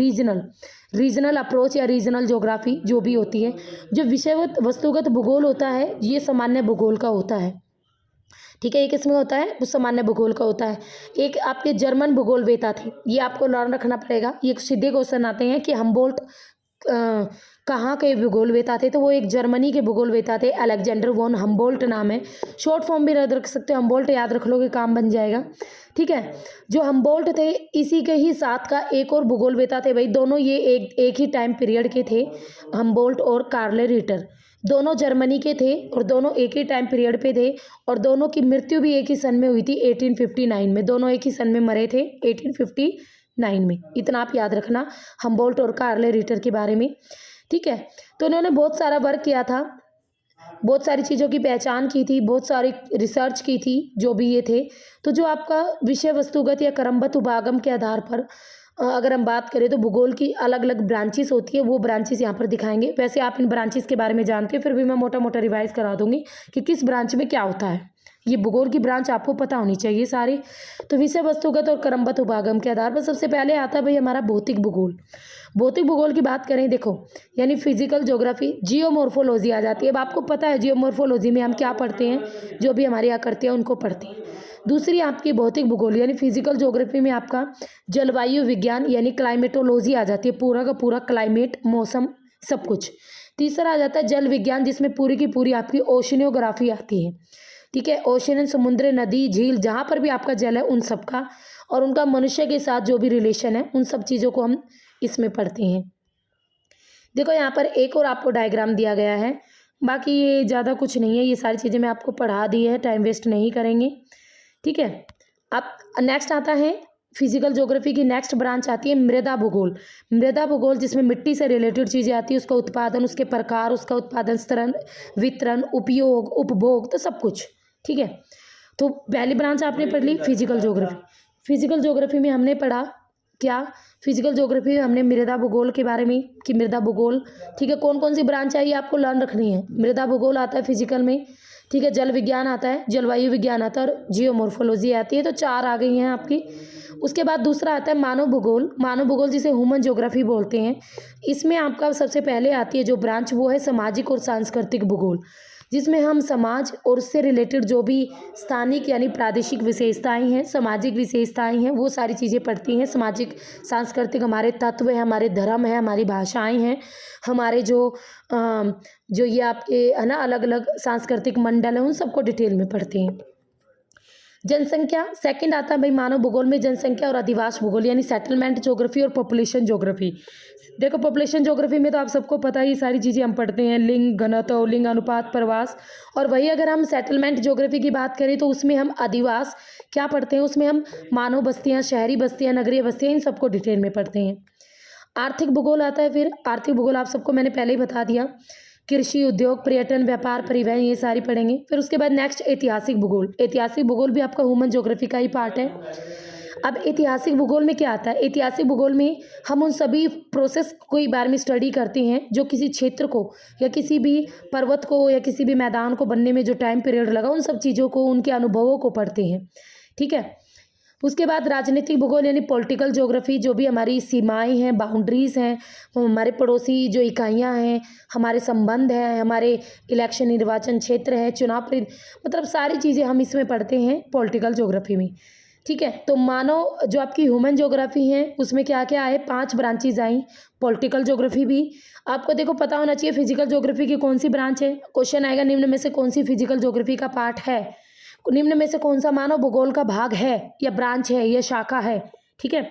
रीजनल अप्रोच या रीजनल ज्योग्राफी, जो भी होती है। जो विषय वस्तुगत भूगोल होता है, ये सामान्य भूगोल का होता है, ठीक है। एक इसमें होता है वो सामान्य भूगोल का होता है। एक आपके जर्मन भूगोलवेता थे, ये आपको लर्न रखना पड़ेगा। ये सीधे क्वेश्चन आते हैं कि हमबोल्ट कहाँ के भूगोलवेता थे, तो वो एक जर्मनी के भूगोलवेता थे, अलेक्जेंडर वॉन हमबोल्ट नाम है। शॉर्ट फॉर्म भी याद रख सकते हो, हमबोल्ट याद रख लोगे काम बन जाएगा, ठीक है। जो हमबोल्ट थे, इसी के ही साथ का एक और भूगोलवेता थे भाई, दोनों ये एक ही टाइम पीरियड के थे, हमबोल्ट और कार्ले रिटर, दोनों जर्मनी के थे और दोनों एक ही टाइम पीरियड पे थे, और दोनों की मृत्यु भी एक ही सन में हुई थी, 1859 में। दोनों एक ही सन में मरे थे, 1859 में। इतना आप याद रखना हमबोल्ट और कार्ले रिटर के बारे में, ठीक है। तो उन्होंने बहुत सारा वर्क किया था, बहुत सारी चीज़ों की पहचान की थी, बहुत सारी रिसर्च की थी, जो भी ये थे। तो जो आपका विषय वस्तुगत या क्रमबद्ध उपागम के आधार पर अगर हम बात करें तो भूगोल की अलग अलग ब्रांचेस होती है, वो ब्रांचेस यहाँ पर दिखाएंगे। वैसे आप इन ब्रांचेस के बारे में जानते हो, फिर भी मैं मोटा मोटा रिवाइज करा दूंगी कि किस ब्रांच में क्या होता है। ये भूगोल की ब्रांच आपको पता होनी चाहिए सारी। तो विषय वस्तुगत और क्रमबद्ध उपागम के आधार पर सबसे पहले आता है भाई हमारा भौतिक भूगोल। भौतिक भूगोल की बात करें, देखो यानी फिजिकल ज्योग्राफी, जियोमॉर्फोलॉजी आ जाती है। अब आपको पता है जियोमॉर्फोलॉजी में हम क्या पढ़ते हैं, जो भी हमारी आकृतियाँ उनको पढ़ते हैं। दूसरी आपकी भौतिक भूगोल यानी फिजिकल ज्योग्राफी में आपका जलवायु विज्ञान यानी क्लाइमेटोलॉजी आ जाती है, पूरा का पूरा क्लाइमेट, मौसम, सब कुछ। तीसरा आ जाता है जल विज्ञान, जिसमें पूरी की पूरी आपकी ओशनियोग्राफी आती है। ठीक है, ओशन, समुद्र, नदी, झील, जहाँ पर भी आपका जल है उन सब का, और उनका मनुष्य के साथ जो भी रिलेशन है उन सब चीज़ों को हम इसमें पढ़ते हैं। देखो यहाँ पर एक और आपको डायग्राम दिया गया है, बाकी ये ज़्यादा कुछ नहीं है, ये सारी चीज़ें मैं आपको पढ़ा दी है, टाइम वेस्ट नहीं करेंगे। ठीक है, अब नेक्स्ट आता है फिजिकल ज्योग्राफी की नेक्स्ट ब्रांच आती है मृदा भूगोल। मृदा भूगोल जिसमें मिट्टी से रिलेटेड चीज़ें आती है, उसका उत्पादन, उसके प्रकार, उसका उत्पादन स्तर, वितरण, उपयोग, उपभोग, तो सब कुछ। ठीक है, तो पहली ब्रांच आपने पढ़ ली फिजिकल ज्योग्राफी। फिजिकल ज्योग्राफी में हमने पढ़ा क्या, फिजिकल ज्योग्राफी में हमने मृदा भूगोल के बारे में कि मृदा भूगोल, ठीक है, कौन कौन सी ब्रांच है ये आपको लर्न रखनी है। मृदा भूगोल आता है फिजिकल में, ठीक है, जल विज्ञान आता है, जलवायु विज्ञान आता है, और जियोमॉर्फोलॉजी आती है। तो 4 आ गई हैं आपकी। उसके बाद दूसरा आता है मानव भूगोल। मानव भूगोल जिसे ह्यूमन ज्योग्राफी बोलते हैं, इसमें आपका सबसे पहले आती है जो ब्रांच, वो है सामाजिक और सांस्कृतिक भूगोल, जिसमें हम समाज और उससे रिलेटेड जो भी स्थानिक यानी प्रादेशिक विशेषताएं हैं, सामाजिक विशेषताएं हैं, वो सारी चीज़ें पढ़ती हैं। सामाजिक सांस्कृतिक हमारे तत्व हैं, हमारे धर्म है, हमारी भाषाएं हैं, हमारे जो ये आपके है ना अलग अलग सांस्कृतिक मंडल हैं, उन सबको डिटेल में पढ़ते हैं। जनसंख्या सेकंड आता है भाई मानव भूगोल में, जनसंख्या और अधिवास भूगोल यानी सेटलमेंट ज्योग्राफी और पॉपुलेशन ज्योग्राफी। देखो पॉपुलेशन ज्योग्राफी में तो आप सबको पता है ये सारी चीज़ें हम पढ़ते हैं, लिंग, घनत्व, लिंग अनुपात, प्रवास। और वही अगर हम सेटलमेंट ज्योग्राफी की बात करें तो उसमें हम अधिवास क्या पढ़ते हैं, उसमें हम मानव बस्तियाँ, शहरी बस्तियाँ, नगरीय बस्तियाँ, इन सबको डिटेल में पढ़ते हैं। आर्थिक भूगोल आता है, फिर आर्थिक भूगोल आप सबको मैंने पहले ही बता दिया, कृषि, उद्योग, पर्यटन, व्यापार, परिवहन, ये सारी पढ़ेंगे। फिर उसके बाद नेक्स्ट ऐतिहासिक भूगोल। ऐतिहासिक भूगोल भी आपका ह्यूमन ज्योग्राफी का ही पार्ट है। अब ऐतिहासिक भूगोल में क्या आता है, ऐतिहासिक भूगोल में हम उन सभी प्रोसेस को एक बार में स्टडी करते हैं जो किसी क्षेत्र को या किसी भी पर्वत को या किसी भी मैदान को बनने में जो टाइम पीरियड लगा, उन सब चीज़ों को, उनके अनुभवों को पढ़ते हैं। ठीक है, उसके बाद राजनीतिक भूगोल यानी पॉलिटिकल ज्योग्राफी, जो भी हमारी सीमाएं हैं, बाउंड्रीज हैं, हमारे पड़ोसी जो इकाइयां हैं, हमारे संबंध हैं, हमारे इलेक्शन निर्वाचन क्षेत्र है, मतलब सारी चीज़ें हम इसमें पढ़ते हैं पॉलिटिकल ज्योग्राफी में। ठीक है, तो मानो जो आपकी ह्यूमन ज्योग्राफी है उसमें क्या क्या आए, 5 ब्रांचेज आई। पॉलिटिकल ज्योग्राफी भी आपको देखो पता होना चाहिए फिजिकल ज्योग्राफी की कौन सी ब्रांच है। क्वेश्चन आएगा निम्न में से कौन सी फिजिकल ज्योग्राफी का पार्ट है, निम्न में से कौन सा मानव भूगोल का भाग है या ब्रांच है या शाखा है। ठीक है,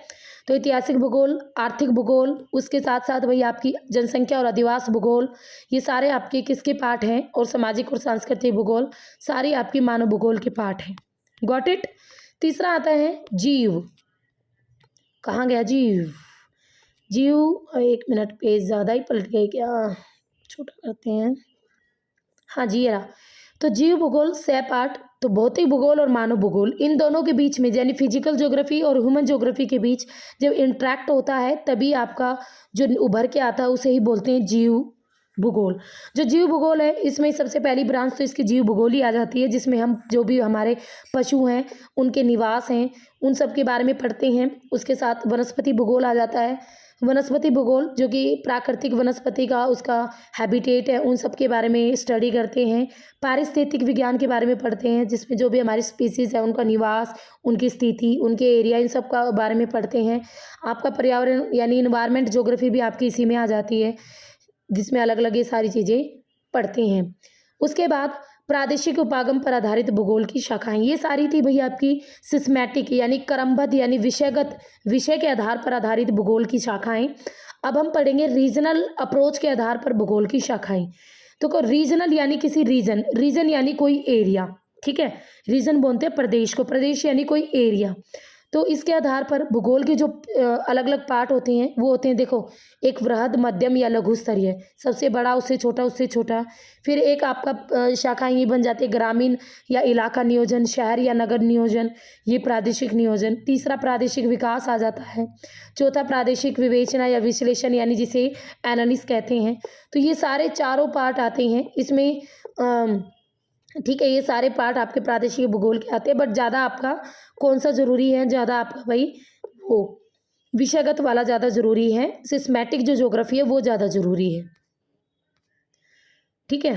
तो ऐतिहासिक भूगोल, आर्थिक भूगोल, उसके साथ साथ वही आपकी जनसंख्या और अधिवास भूगोल, ये सारे आपके किसके पार्ट हैं, और सामाजिक और सांस्कृतिक भूगोल सारी आपकी मानव भूगोल के पार्ट हैं। Got it. तीसरा आता है जीव। कहाँ गया जीव, जीव, एक मिनट, पेज ज़्यादा ही पलट गए क्या, छोटा करते हैं। हाँ जी, ये रहा। तो जीव भूगोल से पार्ट, तो भौतिक भूगोल और मानव भूगोल, इन दोनों के बीच में यानी फिजिकल ज्योग्राफी और ह्यूमन ज्योग्राफी के बीच जब इंटरेक्ट होता है तभी आपका जो उभर के आता है उसे ही बोलते हैं जीव भूगोल। जो जीव भूगोल है इसमें सबसे पहली ब्रांच तो इसकी जीव भूगोल ही आ जाती है, जिसमें हम जो भी हमारे पशु हैं, उनके निवास हैं, उन सब के बारे में पढ़ते हैं। उसके साथ वनस्पति भूगोल आ जाता है। वनस्पति भूगोल जो कि प्राकृतिक वनस्पति का उसका हैबिटेट है, उन सब के बारे में स्टडी करते हैं। पारिस्थितिक विज्ञान के बारे में पढ़ते हैं, जिसमें जो भी हमारी स्पीसीज़ है उनका निवास, उनकी स्थिति, उनके एरिया, इन सब का बारे में पढ़ते हैं। आपका पर्यावरण यानी इन्वायरमेंट ज्योग्राफी भी आपकी इसी में आ जाती है, जिसमें अलग अलग ये सारी चीज़ें पढ़ते हैं। उसके बाद प्रादेशिक उपागम पर आधारित भूगोल की शाखाएं, ये सारी थी भई आपकी सिस्टमैटिक यानी क्रमबद्ध यानी विषयगत, विषय के आधार पर आधारित भूगोल की शाखाएं। अब हम पढ़ेंगे रीजनल अप्रोच के आधार पर भूगोल की शाखाएं। तो रीजनल यानी किसी रीजन, रीजन यानी कोई एरिया, ठीक है, रीजन बोलते हैं प्रदेश को, प्रदेश यानी कोई एरिया। तो इसके आधार पर भूगोल के जो अलग अलग पार्ट होते हैं वो होते हैं, देखो, एक वृहद, मध्यम या लघु स्तरीय, सबसे बड़ा, उससे छोटा, उससे छोटा। फिर एक आपका शाखाएं ये बन जाती है ग्रामीण या इलाका नियोजन, शहर या नगर नियोजन, ये प्रादेशिक नियोजन। तीसरा प्रादेशिक विकास आ जाता है। चौथा प्रादेशिक विवेचना या विश्लेषण यानी जिसे एनालिसिस कहते हैं। तो ये सारे चारों पार्ट आते हैं इसमें। ठीक है, ये सारे पार्ट आपके प्रादेशिक भूगोल के आते हैं, बट ज़्यादा आपका कौन सा ज़रूरी है, ज़्यादा आपका भाई वो विषयगत वाला ज़्यादा ज़रूरी है, सिस्टमैटिक जो ज्योग्राफी है वो ज़्यादा ज़रूरी है। ठीक है,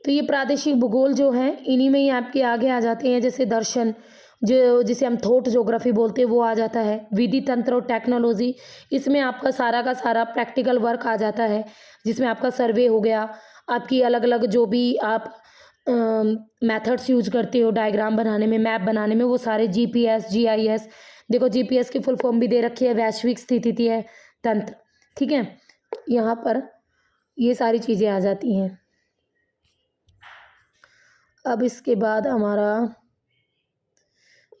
तो ये प्रादेशिक भूगोल जो है इन्हीं में ही आपके आगे आ जाते हैं, जैसे दर्शन जो जिसे हम थॉट ज्योग्राफी बोलते हैं वो आ जाता है, विधि तंत्र और टेक्नोलॉजी, इसमें आपका सारा का सारा प्रैक्टिकल वर्क आ जाता है, जिसमें आपका सर्वे हो गया, आपकी अलग अलग जो भी आप मेथड्स यूज करते हो डायग्राम बनाने में, मैप बनाने में, वो सारे जीपीएस जीआईएस, देखो जीपीएस की फुल फॉर्म भी दे रखी है, वैश्विक स्थिति है तंत्र। ठीक है, यहाँ पर ये सारी चीज़ें आ जाती हैं। अब इसके बाद हमारा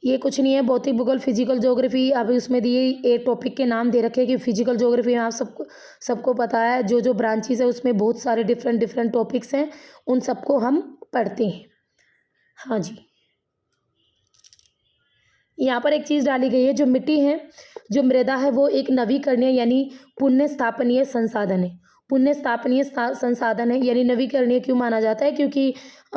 ये कुछ नहीं है, भौतिक भूगोल फिजिकल ज्योग्राफी, अब उसमें दिए एक टॉपिक के नाम दे रखे हैं कि फिजिकल ज्योग्राफी में आप सबको पता है जो जो ब्रांचेस है उसमें बहुत सारे डिफरेंट डिफरेंट टॉपिक्स हैं, उन सबको हम पढ़ते हैं। हाँ जी, यहाँ पर एक चीज़ डाली गई है, जो मिट्टी है, जो मृदा है, वो एक नवीकरणीय यानी पुण्य स्थापनीय संसाधन है। पुण्य स्थापनीय संसाधन है यानी नवीकरणीय क्यों माना जाता है, क्योंकि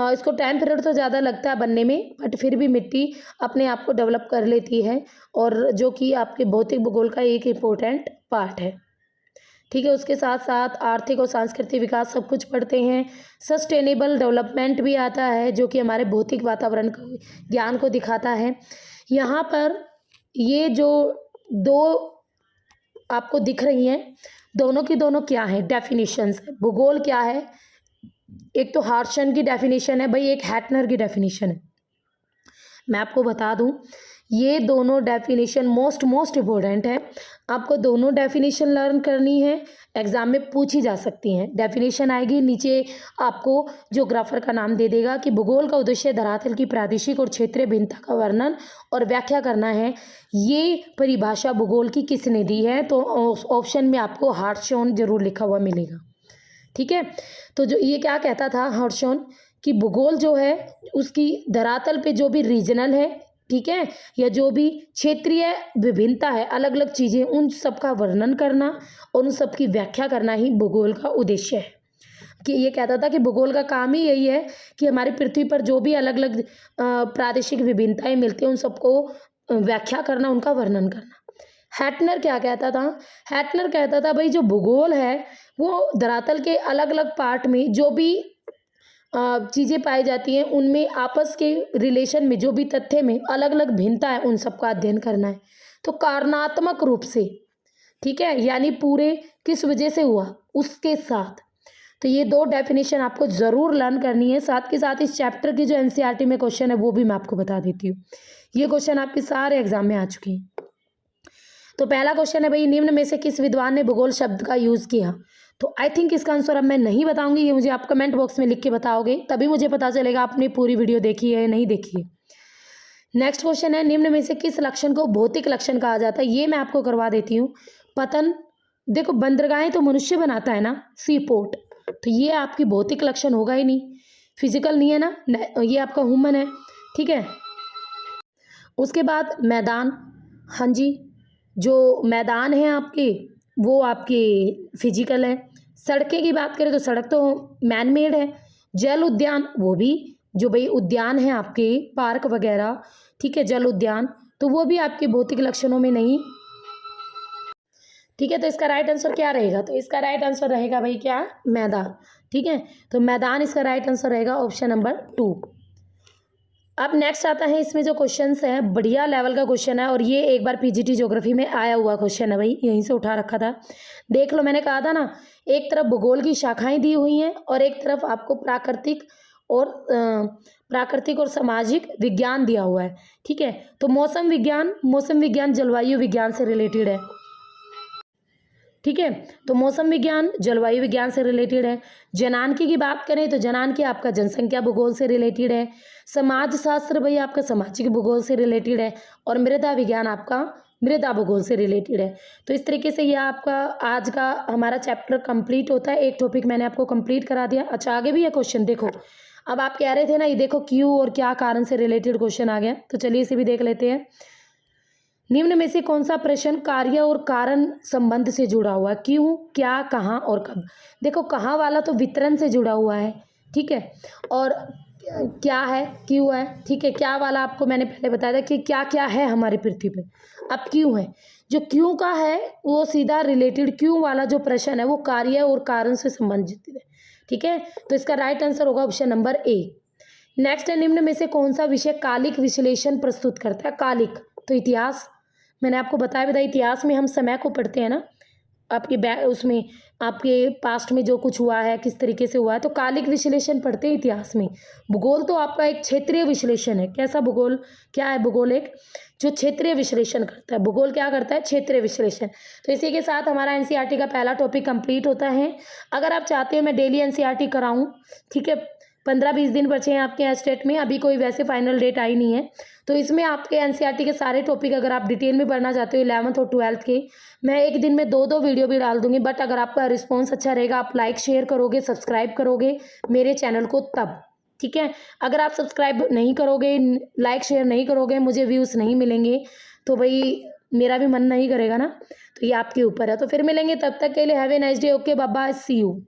इसको टाइम पीरियड तो ज़्यादा लगता है बनने में, बट फिर भी मिट्टी अपने आप को डेवलप कर लेती है, और जो कि आपके भौतिक भूगोल का एक इम्पोर्टेंट पार्ट है। ठीक है, उसके साथ साथ आर्थिक और सांस्कृतिक विकास सब कुछ पढ़ते हैं। सस्टेनेबल डेवलपमेंट भी आता है, जो कि हमारे भौतिक वातावरण को ज्ञान को दिखाता है। यहाँ पर ये जो दो आपको दिख रही हैं, दोनों की दोनों क्या है डेफिनेशंस है। भूगोल क्या है, एक तो हार्शन की डेफिनेशन है भाई, एक हैटनर की डेफिनेशन है। मैं आपको बता दूं, ये दोनों डेफिनेशन मोस्ट इम्पोर्टेंट है, आपको दोनों डेफिनेशन लर्न करनी है, एग्जाम में पूछी जा सकती हैं। डेफिनेशन आएगी, नीचे आपको ज्योग्राफर का नाम दे देगा कि भूगोल का उद्देश्य धरातल की प्रादेशिक और क्षेत्रीय भिन्नता का वर्णन और व्याख्या करना है। ये परिभाषा भूगोल की किसने दी है, तो ऑप्शन में आपको हार्शॉन जरूर लिखा हुआ मिलेगा। ठीक है, तो जो ये क्या कहता था हार्शॉन, कि भूगोल जो है उसकी धरातल पे जो भी रीजनल है, ठीक है, या जो भी क्षेत्रीय विभिन्नता है, अलग अलग चीज़ें, उन सब का वर्णन करना और उन सब की व्याख्या करना ही भूगोल का उद्देश्य है। कि ये कहता था कि भूगोल का काम ही यही है कि हमारी पृथ्वी पर जो भी अलग अलग प्रादेशिक विभिन्नताएं मिलती हैं उन सबको व्याख्या करना, उनका वर्णन करना। हैटनर क्या कहता था, हैटनर कहता था भाई जो भूगोल है वो धरातल के अलग अलग पार्ट में जो भी चीज़ें पाई जाती हैं उनमें आपस के रिलेशन में जो भी तथ्य में अलग अलग भिन्नता है उन सबका अध्ययन करना है, तो कारणात्मक रूप से। ठीक है, यानी पूरे किस वजह से हुआ उसके साथ। तो ये दो डेफिनेशन आपको ज़रूर लर्न करनी है। साथ के साथ इस चैप्टर की जो एनसीईआरटी में क्वेश्चन है वो भी मैं आपको बता देती हूँ। ये क्वेश्चन आपके सारे एग्जाम में आ चुके हैं। तो पहला क्वेश्चन है भाई, निम्न में से किस विद्वान ने भूगोल शब्द का यूज़ किया। तो आई थिंक इसका आंसर अब मैं नहीं बताऊंगी, ये मुझे आप कमेंट बॉक्स में लिख के बताओगे, तभी मुझे पता चलेगा आपने पूरी वीडियो देखी है या नहीं देखी है। नेक्स्ट क्वेश्चन है, निम्न में से किस लक्षण को भौतिक लक्षण कहा जाता है। ये मैं आपको करवा देती हूँ। पतन, देखो बंदरगाहें तो मनुष्य बनाता है ना, सी पोर्ट, तो ये आपकी भौतिक लक्षण होगा ही नहीं, फिजिकल नहीं है ना, ये आपका ह्यूमन है। ठीक है, उसके बाद मैदान, हाँ जी, जो मैदान है आपके वो आपके फिजिकल है। सड़कें की बात करें तो सड़क तो मैन मेड है। जल उद्यान, वो भी जो भाई उद्यान है आपके पार्क वगैरह, ठीक है, जल उद्यान, तो वो भी आपके भौतिक लक्षणों में नहीं। ठीक है, तो इसका राइट आंसर क्या रहेगा, तो इसका राइट आंसर रहेगा भाई क्या, मैदान। ठीक है, तो मैदान इसका राइट आंसर रहेगा ऑप्शन नंबर 2। अब नेक्स्ट आता है, इसमें जो क्वेश्चंस है बढ़िया लेवल का क्वेश्चन है, और ये एक बार पीजीटी ज्योग्राफी में आया हुआ क्वेश्चन है भाई, यहीं से उठा रखा था। देख लो, मैंने कहा था ना, एक तरफ भूगोल की शाखाएं दी हुई हैं और एक तरफ आपको प्राकृतिक और सामाजिक विज्ञान दिया हुआ है। ठीक है, तो मौसम विज्ञान जलवायु विज्ञान से रिलेटेड है। ठीक है, तो मौसम विज्ञान जलवायु विज्ञान से रिलेटेड है। जनानकी की बात करें तो जनानकी आपका जनसंख्या भूगोल से रिलेटेड है। समाज शास्त्र भाई आपका सामाजिक भूगोल से रिलेटेड है, और मृदा विज्ञान आपका मृदा भूगोल से रिलेटेड है। तो इस तरीके से यह आपका आज का हमारा चैप्टर कंप्लीट होता है। एक टॉपिक मैंने आपको कंप्लीट करा दिया। अच्छा, आगे भी है क्वेश्चन, देखो अब आप कह रहे थे ना, ये देखो क्यों और क्या कारण से रिलेटेड क्वेश्चन आ गया, तो चलिए इसे भी देख लेते हैं। निम्न में से कौन सा प्रश्न कार्य और कारण संबंध से जुड़ा हुआ है? क्यों, क्या, कहाँ और कब? देखो कहाँ वाला तो वितरण से जुड़ा हुआ है, ठीक है। और क्या है, क्यों है, ठीक है। क्या वाला आपको मैंने पहले बताया था कि क्या क्या है हमारी पृथ्वी पे। अब क्यों है, जो क्यों का है वो सीधा रिलेटेड, क्यों वाला जो प्रश्न है वो कार्य और कारण से संबंधित है, ठीक है। तो इसका राइट आंसर होगा ऑप्शन नंबर ए। नेक्स्ट है, निम्न में से कौन सा विषय कालिक विश्लेषण प्रस्तुत करता है? कालिक तो इतिहास, मैंने आपको बताया इतिहास में हम समय को पढ़ते हैं ना, आपके उसमें आपके पास्ट में जो कुछ हुआ है किस तरीके से हुआ है, तो कालिक विश्लेषण पढ़ते हैं इतिहास में। भूगोल तो आपका एक क्षेत्रीय विश्लेषण है। कैसा भूगोल, क्या है भूगोल? एक जो क्षेत्रीय विश्लेषण करता है। भूगोल क्या करता है? क्षेत्रीय विश्लेषण। तो इसी के साथ हमारा एनसीईआरटी का पहला टॉपिक कंप्लीट होता है। अगर आप चाहते हो मैं डेली एनसीईआरटी कराऊं, ठीक है, 15-20 दिन बचे हैं आपके एस्टेट में, अभी कोई वैसे फाइनल डेट आई नहीं है, तो इसमें आपके एनसीईआरटी के सारे टॉपिक अगर आप डिटेल में पढ़ना चाहते हो 11th और 12th के, मैं एक दिन में 2-2 वीडियो भी डाल दूंगी। बट अगर आपका रिस्पॉन्स अच्छा रहेगा, आप लाइक शेयर करोगे, सब्सक्राइब करोगे मेरे चैनल को तब, ठीक है। अगर आप सब्सक्राइब नहीं करोगे, लाइक शेयर नहीं करोगे, मुझे व्यूज़ नहीं मिलेंगे, तो भाई मेरा भी मन नहीं करेगा ना, तो ये आपके ऊपर है। तो फिर मिलेंगे, तब तक के लिए have a nice day. Okay, bye bye, see you.